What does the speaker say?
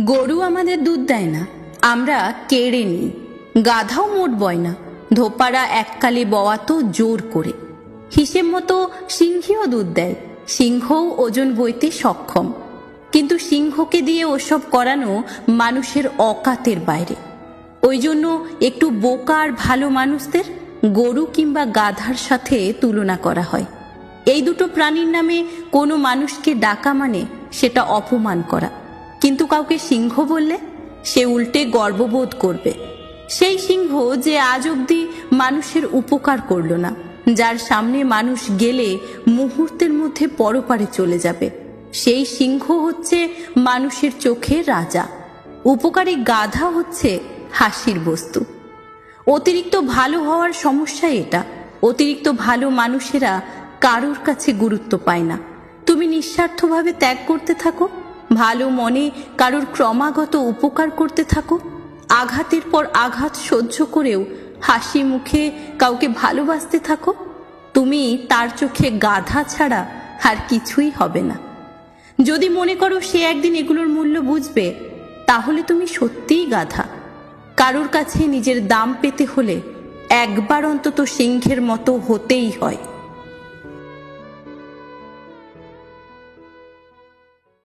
গরু আমাদের দুধ দেয় না, আমরা কেড়ে নিই। গাধাও মোট বয় না, ধোপারা এককালে বওয়া তো জোর করে। হিসেব মতো সিংহীও দুধ দেয়, সিংহও ওজন বইতে সক্ষম। কিন্তু সিংহকে দিয়ে ওসব করানো মানুষের অকাতের বাইরে। ওই জন্য একটু বোকা আর ভালো মানুষদের গরু কিংবা গাধার সাথে তুলনা করা হয়। এই দুটো প্রাণীর নামে কোনো মানুষকে ডাকা মানে সেটা অপমান করা। কিন্তু কাউকে সিংহ বললে সে উল্টে গর্ববোধ করবে। সেই সিংহ যে আজ অবধি মানুষের উপকার করল না, যার সামনে মানুষ গেলে মুহূর্তের মধ্যে পরপারে চলে যাবে, সেই সিংহ হচ্ছে মানুষের চোখে রাজা। উপকারী গাধা হচ্ছে হাসির বস্তু। অতিরিক্ত ভালো হওয়ার সমস্যা এটা। অতিরিক্ত ভালো মানুষেরা কারোর কাছে গুরুত্ব পায় না। তুমি নিঃস্বার্থভাবে ত্যাগ করতে থাকো, ভালো মনে কারোর ক্রমাগত উপকার করতে থাকো, আঘাতের পর আঘাত সহ্য করেও হাসি মুখে কাউকে ভালোবাসতে থাকো, তুমি তার চোখে গাধা ছাড়া আর কিছুই হবে না। যদি মনে করো সে একদিন এগুলোর মূল্য বুঝবে, তাহলে তুমি সত্যিই গাধা। কারোর কাছে নিজের দাম পেতে হলে একবার অন্তত সিংহের মতো হতেই হয়।